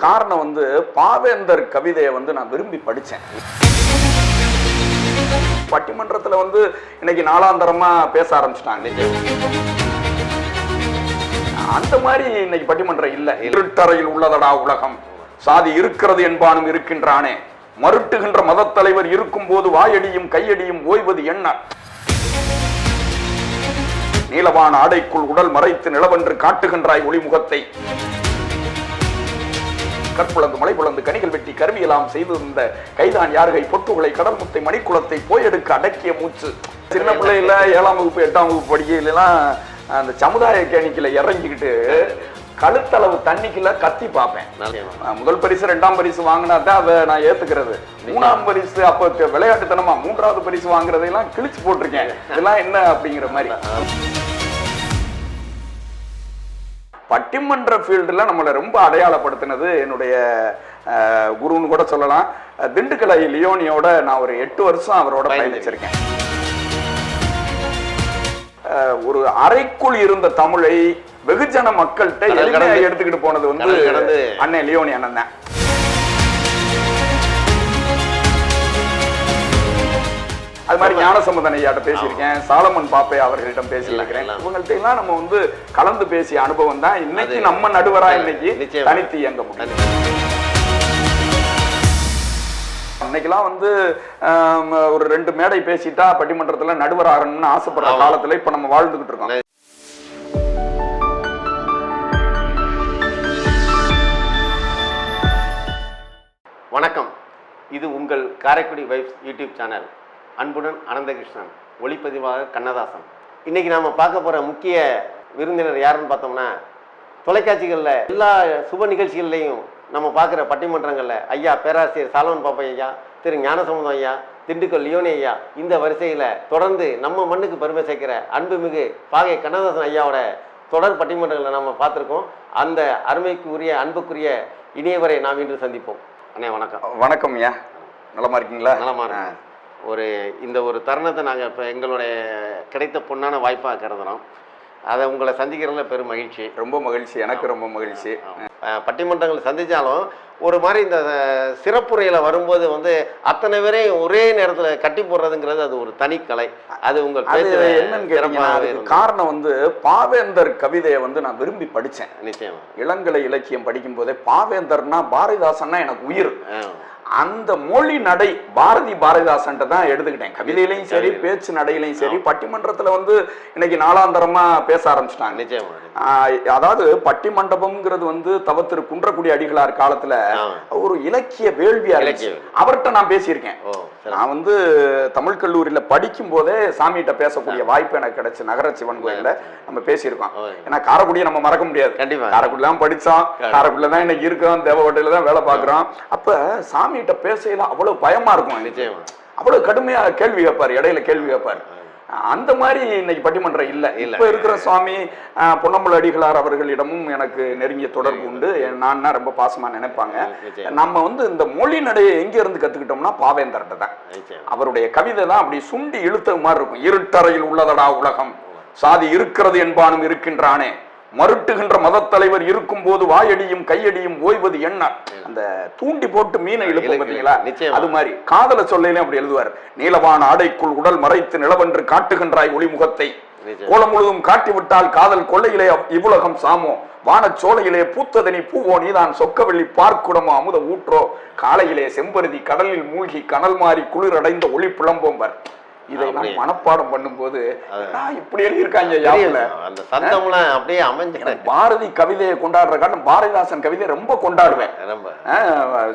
காரணம் வந்து பாவேந்தர் கவிதையை வந்து நான் விரும்பி படித்தேன். பட்டிமன்றத்தில் வந்து இன்னைக்கு நாளாந்தரமா பேச ஆரம்பிச்சிட்டாங்க. அந்த மாதிரி இன்னைக்கு பட்டிமன்றம் இல்லை. இருட்டறையில் உள்ளதடா உலகம், சாதி இருக்கிறது என்பானும் இருக்கின்றானே, மறுட்டுகின்ற மதத் தலைவர் இருக்கும் போது வாயடியும் கையடியும் ஓய்வது என்ன? நீலவான ஆடைக்குள் உடல் மறைத்து நிலவென்று காட்டுகின்றாய் ஒளிமுகத்தை, கற்புழந்து மலை புலந்து கனிகள் வெட்டி கருவியெல்லாம் செய்திருந்த கைதான் யாருகை பொட்டுகளை கடல் முத்தை மணிக்குளத்தை போயெடுக்க அடக்கிய மூச்சு. சின்ன பிள்ளையில 7ஆம் வகுப்பு 8ஆம் வகுப்பு படிக்கையிலாம் அந்த சமுதாய கேணிக்கில இறங்கிக்கிட்டு கழுத்தளவு தண்ணிக்குள்ள கத்தி பார்ப்பேன். முதல் பரிசு 2ஆம் பரிசு வாங்கினா தான் அதை நான் ஏத்துக்கிறது. 3ஆம் பரிசு அப்ப விளையாட்டுத்தனமா 3ஆவது பரிசு வாங்குறதையெல்லாம் கிழிச்சு போட்டிருக்கேன். இதெல்லாம் என்ன அப்படிங்கிற மாதிரி. பட்டிமன்ற ஃபீல்டுல நம்மளை ரொம்ப அடையாளப்படுத்தினது என்னுடைய குருன்னு கூட சொல்லலாம். திண்டுக்கல் லியோனியோட நான் ஒரு 8 வருஷம் அவரோட பயணிச்சிருக்கேன். ஒரு அறைக்குள் இருந்த தமிழை வெகுஜன மக்கள்கிட்ட எளிமையா எடுத்துக்கிட்டு போனது வந்து அண்ணன் லியோனி அண்ணன் தான். அது மாதிரி ஞானசம்பந்தன் ஐயாட்ட பேசியிருக்கேன், சாலமன் பாப்பே அவர்களிடம் பேசியிருக்கிறேன். இவங்கள்ட்ட எல்லாம் நம்ம வந்து கலந்து பேசிய அனுபவம் தான் இன்னைக்கு நம்ம நடுவரா இன்னைக்கு தனித்து இயங்க முடியும். இன்னைக்கெல்லாம் வந்து ஒரு 2 மேடை பேசிட்டா பட்டிமன்றத்துல நடுவர் ஆகணும்னு ஆசைப்படுற காலத்துல இப்ப நம்ம வாழ்ந்துகிட்டு இருக்கோம். வணக்கம், இது உங்கள் காரைக்குடி வைப்ஸ் யூடியூப் சேனல். அன்புடன் அனந்தகிருஷ்ணன், ஒளிப்பதிவாளர் கண்ணதாசன். இன்னைக்கு நாம பார்க்க போற முக்கிய விருந்தினர் யாருன்னு பார்த்தோம்னா, தொலைக்காட்சிகளில் எல்லா சுப நிகழ்ச்சிகள்லையும் நம்ம பார்க்குற பட்டிமன்றங்களில் ஐயா பேராசிரியர் சாலமன் பாப்பா ஐயா, திரு ஞானசம்பந்தம் ஐயா, திண்டுக்கல் லியோனி ஐயா, இந்த வரிசையில் தொடர்ந்து நம்ம மண்ணுக்கு பெருமை சேர்க்கிற அன்புமிகு பாகை கண்ணதாசன் ஐயாவோட தொடர் பட்டிமன்றங்களை நம்ம பார்த்துருக்கோம். அந்த அருமைக்கு உரிய அன்புக்குரிய இனியவரை நாம் இன்று சந்திப்போம். அண்ணே வணக்கம். வணக்கம் ஐயா, நலமா இருக்கீங்களா? நலமா இருக்கேன். இந்த ஒரு தருணத்தை நாங்கள் இப்போ எங்களுடைய கிடைத்த பொன்னான வாய்ப்பாக கருதுகிறோம். அதை உங்களை சந்திக்கிறதுல பெரும் மகிழ்ச்சி. ரொம்ப மகிழ்ச்சி, எனக்கு ரொம்ப மகிழ்ச்சி. பட்டிமன்றங்கள் சந்தித்தாலும் ஒரு மாதிரி இந்த சிறப்புரையில் வரும்போது வந்து அத்தனை பேரையும் ஒரே நேரத்தில் கட்டி போடுறதுங்கிறது அது ஒரு தனிக்கலை. அது உங்கள் என்னன்னு காரணம் வந்து பாவேந்தர் கவிதையை வந்து நான் விரும்பி படித்தேன். நிச்சயமா இளங்கலை இலக்கியம் படிக்கும் போதே பாவேந்தர்னா பாரதிதாசன்னா எனக்கு உயிர். அந்த மொழி நடை பாரதிதாசன் தான் எடுத்துக்கிட்டேன். கவிதையிலையும் சரி, பேச்சு நடையிலையும் சரி. பட்டிமன்றத்துல வந்து இன்னைக்கு நாளாந்தரமா பேச ஆரம்பிச்சிட்டாங்க. அதாவது பட்டிமண்டபம்ங்கிறது வந்து தவத்திரு குன்றக்குடி அடிகளார் காலத்துல ஒரு இலக்கிய வேள்வியா இருந்துச்சு. அவர்கிட்ட நான் பேசியிருக்கேன். நான் வந்து தமிழ் கல்லூரியில படிக்கும் போதே சாமிகிட்ட பேசக்கூடிய வாய்ப்பு எனக்கு கிடைச்சு. நகர சிவன் கோயில்ல நம்ம பேசியிருக்கோம். ஏன்னா காரைக்குடியை நம்ம மறக்க முடியாது. காரைக்குடியில தான் படிச்சோம், காரைக்குடியில தான் இன்னைக்கு இருக்கோம், தேவகோட்டையில தான் வேலை பார்க்கிறோம். அப்ப சாமிகிட்ட பேசையில அவ்வளவு பயமா இருக்கும். நிச்சயமா அவ்வளவு கடுமையா கேள்வி கேட்பாரு, இடையில கேள்வி கேட்பாரு. அந்த மாதிரி இன்னைக்கு பட்டிமன்றம் இல்லை. இப்ப இருக்கிற சுவாமி பொன்னம்பல அடிகளார் அவர்களிடமும் எனக்கு நெருங்கிய தொடர்பு உண்டு. நான் ரொம்ப பாசமா நினைப்பாங்க. நம்ம வந்து இந்த மொழி நடையை எங்க இருந்து கத்துக்கிட்டோம்னா பாவேந்தர்கிட்ட தான். அவருடைய கவிதை தான் அப்படி சுண்டி இழுத்தது மாதிரி இருக்கும். இருட்டறையில் உள்ளதடா உலகம், சாதி இருக்கிறது என்பானும் இருக்கின்றானே, மறுட்டுகின்ற மதத் தலைவர் இருக்கும் போது வாயடியும் கையடியும் ஓய்வது என்ன? அந்த தூண்டி போட்டு மீனை இழுப்போம் பார்த்தீங்களா, அது மாதிரி காதல சொல்லையிலும் அப்படி எழுதுவார். நீலவான ஆடைக்குள் உடல் மறைத்து நிலவென்று காட்டுகின்றாய் ஒளிமுகத்தை, கோலம் முழுதும் காட்டிவிட்டால் காதல் கொள்ளையிலே இவ்வுலகம் சாமோ, வானச்சோலையிலே பூத்ததனி பூவோ, நீதான் சொக்கவெள்ளி பார்க்குடமோ அமுத ஊற்றோ, காலையிலே செம்பருதி கடலில் மூழ்கி கனல் மாறி குளிர் அடைந்த ஒளி புலம்போம்பர். இதெல்லாம் மனப்பாடம் பண்ணும்போது இப்படி எழுதியிருக்காங்க. அப்படியே அமைஞ்ச பாரதி கவிதையை கொண்டாடுற காரணம் பாரதிதாசன் கவிதையை ரொம்ப கொண்டாடுவேன்.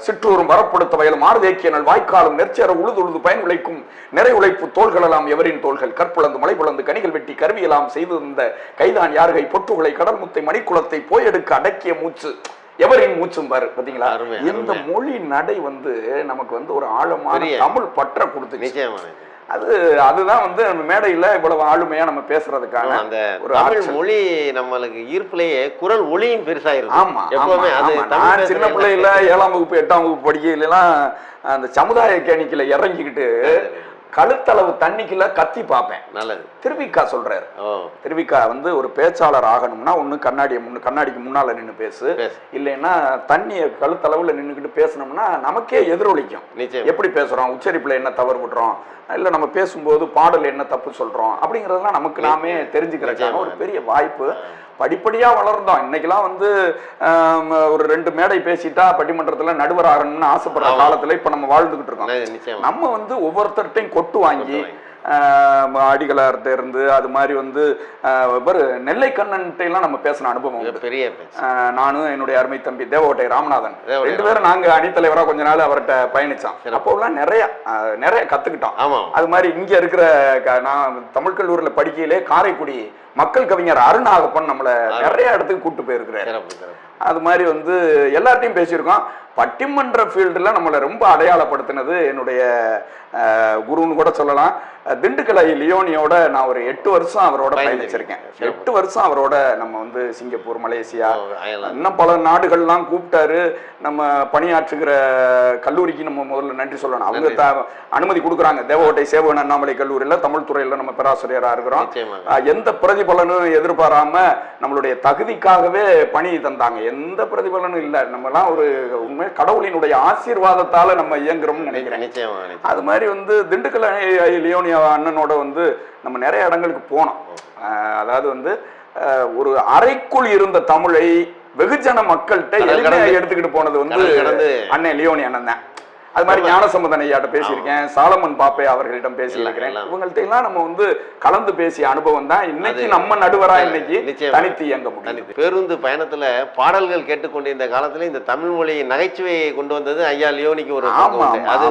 சிற்றூரும் வரப்படுத்த வயல் மாறுதேக்கியனல் வாய்க்காலும் நெற்சேர உழுது உழுது பயன் உழைக்கும் நிறை உழைப்பு தோள்கள் எல்லாம் எவரின் தோள்கள், கற்புழந்து மலை புலந்து கனிகள் வெட்டி கருவியெல்லாம் செய்திருந்த கைதான் யாருகை பொட்டுகளை கடல் முத்தை மணிக்குளத்தை போயெடுக்க அடக்கிய மூச்சு எவரின் மூச்சும் பாரு. பாத்தீங்களா, இந்த மொழி நடை வந்து நமக்கு வந்து ஒரு ஆழமான தமிழ் பற்ற கொடுத்து. அதுதான் வந்து நம்ம மேடையில இவ்வளவு ஆளுமையா நம்ம பேசுறதுக்கான அந்த ஒரு தமிழ் மொழி நம்மளுக்கு ஈர்ப்புலயே குரல் ஒளியும் பெருசா இருக்கு. ஆமா, நான் சின்ன பிள்ளையில 7ஆம் வகுப்பு 8ஆம் வகுப்பு படிக்கையிலாம் அந்த சமுதாய கேணிக்கில இறங்கிக்கிட்டு கழுத்தளவு தண்ணிக்குள்ள கத்தி பார்ப்பேன். நல்லது. திருவிக்கா சொல்றாரு. திருவிக்கா வந்து ஒரு பேச்சாளர் ஆகணும்னா ஒண்ணு கண்ணாடிக்கு முன்னால நின்று பேசு, இல்லைன்னா தண்ணிய கழுத்தளவுல நின்றுக்கிட்டு பேசணும்னா நமக்கே எதிரொலிக்கும். எப்படி பேசுறோம், உச்சரிப்புல என்ன தவறு விடுறோம், இல்ல நம்ம பேசும்போது பாடல் என்ன தப்பு சொல்றோம் அப்படிங்கறதெல்லாம் நமக்கு நாமே தெரிஞ்சுக்கிறதுக்கான ஒரு பெரிய வாய்ப்பு. படிப்படியா வளர்ந்தோம். இன்னைக்கெல்லாம் வந்து ஒரு 2 மேடை பேசிட்டா பட்டிமன்றத்துல நடுவர் ஆகணும்னு ஆசைப்படுற காலத்துல இப்ப நம்ம வாழ்ந்துகிட்டு இருக்கோம். நம்ம வந்து ஒவ்வொருத்தர்ட்டையும் கொட்டு வாங்கி அடிகளார்ட்ட இருந்து அது மாதிரி வந்து நெல்லை கண்ணன்ட்ட எல்லாம் நம்ம பேசின அனுபவம் பெரிய. நானும் என்னுடைய அருமை தம்பி தேவகோட்டை ராமநாதன் 2 பேரும் நாங்க அணித்தலைவரா கொஞ்ச நாள் அவர்கிட்ட பயணிச்சோம். அப்போ எல்லாம் நிறைய கத்துக்கிட்டோம். அது மாதிரி இங்க இருக்கிற நான் தமிழ் கல்லூரியில படிக்கையிலே காரைக்குடி மக்கள் கவிஞர் அருணாகப்பன் நம்மள நிறைய இடத்துக்கு கூட்டு போயிருக்கிறாரு. அது மாதிரி வந்து எல்லார்ட்டையும் பேசியிருக்கோம். பட்டிமன்ற ஃபீல்டுல நம்மளை ரொம்ப அடையாளப்படுத்தினது என்னுடைய குருன்னு கூட சொல்லலாம். திண்டுக்கலை லியோனியோட நான் ஒரு 8 வருஷம் அவரோட பயணிச்சிருக்கேன். 8 வருஷம் அவரோட நம்ம வந்து சிங்கப்பூர், மலேசியா, இன்னும் பல நாடுகள்லாம் கூப்பிட்டாரு. நம்ம பணியாற்றுகிற கல்லூரிக்கு நம்ம முதல்ல நன்றி சொல்லணும். அவங்க அனுமதி கொடுக்குறாங்க. தேவகோட்டை சேவகன் அண்ணாமலை கல்லூரியில தமிழ் துறையில நம்ம பேராசிரியரா இருக்கிறோம். எந்த பிரதிபலனும் எதிர்பாராம நம்மளுடைய தகுதிக்காகவே பணி தந்தாங்க. எந்த பிரதிபலனும் இல்லை. நம்மலாம் ஒரு உண்மை கடவுளினுடைய ஆசீர்வாதத்தால நம்ம இயங்குறோம்னு நினைக்கிறேன். அது மாதிரி வந்து திண்டுக்கல் லியோனியா அண்ணனோட வந்து நம்ம நிறைய இடங்களுக்கு போனோம். அதாவது வந்து ஒரு அறைக்குள் இருந்த தமிழை வெகுஜன மக்கள்கிட்ட எடுத்துக்கிட்டு போனது வந்து அண்ணன் லியோனி அண்ணன் தான். அது மாதிரி ஞானசம்பந்தன் ஐயாட்ட பேசியிருக்கேன், சாலமன் பாப்பே அவர்களிடம் பேசியிருக்கிறேன். இவங்கள்ட்ட எல்லாம் நம்ம வந்து கலந்து பேசிய அனுபவம் தான் இன்னைக்கு நம்ம நடுவரா இன்னைக்கு தனித்து இயங்க முடியும். பேருந்து பயணத்துல பாடல்கள் கேட்டுக்கொண்டிருந்த காலத்துல இந்த தமிழ் மொழி நகைச்சுவையை கொண்டு வந்தது ஐயா லியோனிக்கு ஒரு அது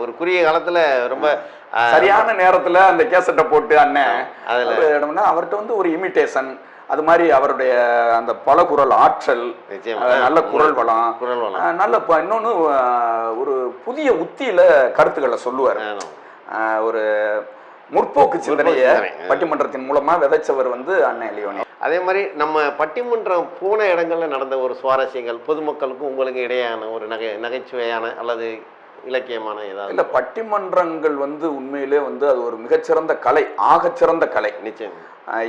ஒரு குறுகிய காலத்துல ரொம்ப சரியான நேரத்துல அந்த கேசட்டை போட்டு அண்ணன் அவர்கிட்ட வந்து ஒரு இமிடேஷன், அது மாதிரி அவருடைய அந்த பல குரல் ஆற்றல், நல்ல குரல் வளம், நல்ல இன்னொன்னு ஒரு புதிய உத்தியில கருத்துக்களை சொல்லுவார். ஒரு முற்போக்கு சிந்தனைய பட்டிமன்றத்தின் மூலமா விதைச்சவர் வந்து அண்ணன் லியோனி. அதே மாதிரி நம்ம பட்டிமன்றம் போன இடங்கள்ல நடந்த ஒரு சுவாரஸ்யங்கள் பொதுமக்களுக்கும் உங்களுக்கு இடையான ஒரு நகைச்சுவையான அல்லது இலக்கியமான ஏதாவது? இல்ல, பட்டிமன்றங்கள் வந்து உண்மையிலே வந்து அது ஒரு மிகச்சிறந்த கலை, ஆகச்சிறந்த கலை. நிச்சயம்.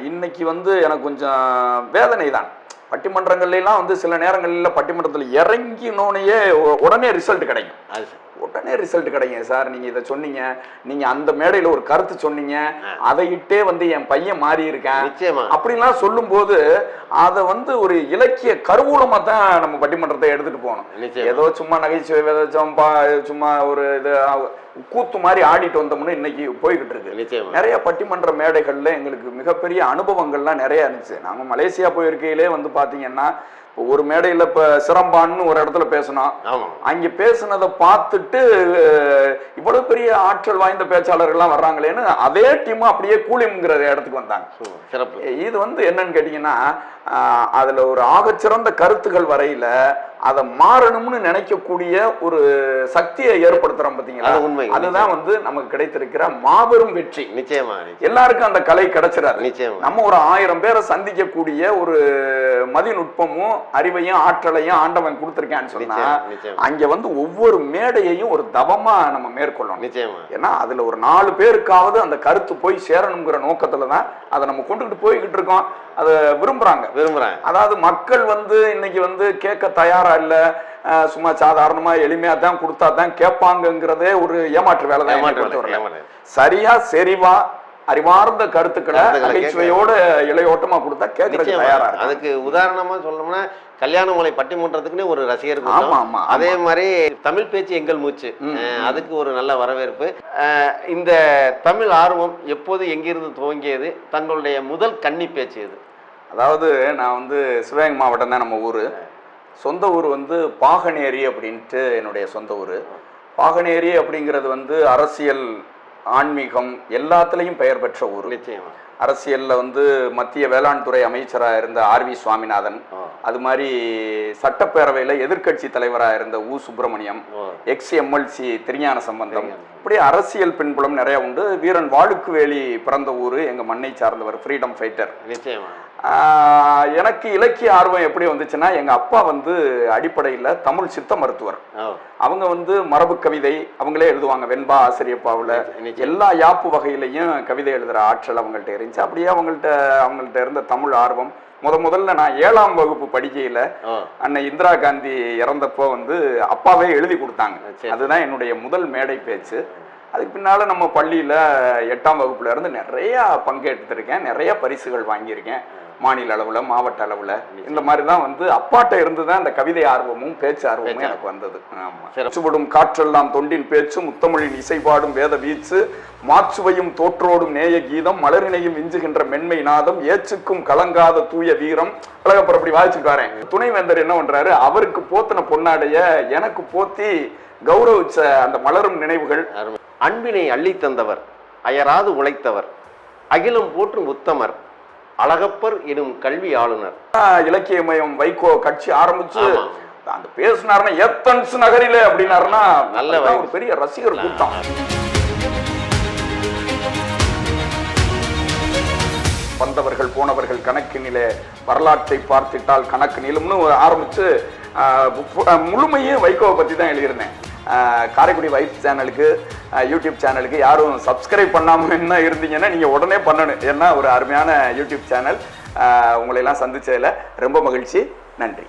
இன்னைக்கு வந்து எனக்கு கொஞ்சம் வேதனை தான். பட்டிமன்றங்கள்லாம் வந்து சில நேரங்களில் பட்டிமன்றத்தில் இறங்கினோனையே உடனே ரிசல்ட் கிடைக்கும். உடனே ரிசல்ட் கிடைக்கும். சார் நீங்க இதை சொன்னீங்க, நீங்க அந்த மேடையில ஒரு கருத்து சொன்னீங்க, அதை இட்டே வந்து என் பையன் மாறி இருக்கேன் அப்படின்லாம் சொல்லும் போது அதை வந்து ஒரு இலக்கிய கருவூலமா தான் நம்ம பட்டிமன்றத்தை எடுத்துட்டு போகணும். ஏதோ சும்மா நகைச்சுவை சும்மா ஒரு இது கூத்து மாதிரி ஆடிட்டு வந்தோம்னு இன்னைக்கு போய்கிட்டு இருக்கு. நிறைய பட்டிமன்ற மேடைகள்ல எங்களுக்கு மிகப்பெரிய அனுபவங்கள்லாம் நிறைய இருந்துச்சு. நாம மலேசியா போயிருக்கையிலே வந்து பாத்தீங்கன்னா ஒரு மேடையில இப்ப சிரம்பான்னு ஒரு இடத்துல பேசணும். அங்க பேசுனதை பார்த்துட்டு இவ்வளவு பெரிய ஆற்றல் வாய்ந்த பேச்சாளர்கள்லாம் வர்றாங்களேன்னு அதே டீம் அப்படியே கூலிங்கிற இடத்துக்கு வந்தாங்க. இது வந்து என்னன்னு கேட்டீங்கன்னா அதுல ஒரு ஆகச்சிறந்த கருத்துகள் வரையில அதை மாறணும்னு நினைக்கக்கூடிய ஒரு சக்தியை ஏற்படுத்துறோம் பாத்தீங்களா? அதுதான் வந்து நமக்கு கிடைத்திருக்கிற மாபெரும் வெற்றி. நிச்சயமா எல்லாருக்கும் அந்த கலை கிடைச்சிடாது. நம்ம ஒரு 1000 பேரை சந்திக்கக்கூடிய ஒரு மதிநுட்பமும் அறிவையும் ஆற்றலையும் ஆண்டவன் கொடுத்திருக்கான்னு சொன்னா அங்க வந்து ஒவ்வொரு மேடையையும் ஒரு தவமா நம்ம மேற்கொள்ளணும். ஏன்னா அதுல ஒரு 4 பேருக்காவது அந்த கருத்து போய் சேரணுங்கிற நோக்கத்துலதான் அதை நம்ம கொண்டுகிட்டு போய்கிட்டு இருக்கோம். அதை விரும்புறாங்க. அதாவது மக்கள் வந்து இன்னைக்கு வந்து கேட்க தயாரா இல்ல, சும்மா சாதாரணமா எளிமையா தான் கொடுத்தா தான் கேட்பாங்கிறதே ஒரு ஏமாற்று வேலை தான். சரியா செறிவா அறிவார்ந்த கருத்துக்களை நகைச்சுவையோட இளையோட்டமா கொடுத்தா கேட்கறதுக்கு தயாரா. அதுக்கு உதாரணமா சொல்லணும்னா கல்யாணமலை பட்டிமன்றத்துக்குன்னு ஒரு ரசிகர், அதே மாதிரி தமிழ் பேச்சு எங்கள் மூச்சு, அதுக்கு ஒரு நல்ல வரவேற்பு. இந்த தமிழ் ஆர்வம் எப்போது எங்கிருந்து துவங்கியது? தங்களுடைய முதல் கன்னி பேச்சு இது? அதாவது நான் வந்து சிவகங்கை மாவட்டம் தான் நம்ம ஊர். சொந்த ஊர் வந்து பாகனேரி அப்படின்ட்டு என்னுடைய சொந்த ஊர். பாகனேரி அப்படிங்கிறது வந்து அரசியல், ஆன்மீகம் எல்லாத்துலேயும் பெயர் பெற்ற ஊர். நிச்சயமா. அரசியல்ல வந்து மத்திய வேளாண் துறை அமைச்சராக இருந்த ஆர்வி சுவாமிநாதன், அது மாதிரி சட்டப்பேரவையில எதிர்கட்சி தலைவராக இருந்த உ சுப்பிரமணியம், எக்ஸ்-எம்எல்சி திருஞான சம்பந்தம், இப்படி அரசியல் பின்புலம் நிறைய உண்டு. வீரன் வாழுக்குவேலி பிறந்த ஊர், எங்க மண்ணை சார்ந்தவர், ஃப்ரீடம் ஃபைட்டர். நிச்சயமா. எனக்கு இலக்கிய ஆர்வம் எப்படி வந்துச்சுன்னா, எங்க அப்பா வந்து அடிப்படையில் தமிழ் சித்த மருத்துவர். அவங்க வந்து மரபு கவிதை அவங்களே எழுதுவாங்க. வெண்பா ஆசிரியப்பாவில் எல்லா யாப்பு வகையிலையும் கவிதை எழுதுற ஆற்றல் அவங்கள்ட்ட இருந்துச்சு. அப்படியே அவங்கள்ட்ட இருந்த தமிழ் ஆர்வம் முதல்ல நான் 7ஆம் வகுப்பு படிக்கையில அன்னை இந்திரா காந்தி இறந்தப்போ வந்து அப்பாவே எழுதி கொடுத்தாங்க. அதுதான் என்னுடைய முதல் மேடை பேச்சு. அதுக்கு பின்னால நம்ம பள்ளியில 8ஆம் வகுப்புல இருந்து நிறைய பங்கெடுத்திருக்கேன், நிறைய பரிசுகள் வாங்கியிருக்கேன். மாநில அளவுல, மாவட்ட அளவுல, இந்த மாதிரி தான் வந்து அப்பாட்ட இருந்து தான் இந்த கவிதை ஆர்வமும் பேச்சு ஆர்வமும் எனக்கு வந்தது. ஆமாம். காற்றெல்லாம் தொண்டின் பேச்சு, முத்தமிழின் இசைப்பாடும் வேத வீச்சு, மாச்சுவையும் தோற்றோடும் நேய கீதம், மலரினையும் விஞ்சுகின்ற மென்மை நாதம், ஏச்சுக்கும் கலங்காத தூய வீரம். அழகப்பர் அப்படி வாய்ச்சிட்டு வரேன். துணைவேந்தர் என்ன பண்றாரு, அவருக்கு போத்தின பொன்னாடைய எனக்கு போத்தி கௌரவிச்ச அந்த மலரும் நினைவுகள். அன்பினை அள்ளி தந்தவர், அயராது உழைத்தவர், அகிலம் போற்றும் உத்தமர், அழகப்பர் எனும் கல்வி ஆளுநர். இலக்கியமயம் வைகோ கட்சி ஆரம்பிச்சு அந்த பேசினாருன்னா ஏத்தன்ஸ் நகரில அப்படின்னாருன்னா நல்ல ஒரு பெரிய ரசிகர் கூட்டம். வந்தவர்கள் போனவர்கள் கணக்கினிலே வரலாற்றை பார்த்திட்டால் கணக்கு நீளும்னு ஆரம்பிச்சு முழுமையே வைகோவை பத்தி தான் எழுதியிருந்தேன். காரைக்குடி வைப்ஸ் சேனலுக்கு, யூடியூப் சேனலுக்கு யாரும் சப்ஸ்கிரைப் பண்ணாமல் என்ன இருந்தீங்கன்னா நீங்கள் உடனே பண்ணணும். ஏன்னா ஒரு அருமையான யூடியூப் சேனல். உங்களையெல்லாம் சந்திச்சதில் ரொம்ப மகிழ்ச்சி. நன்றி.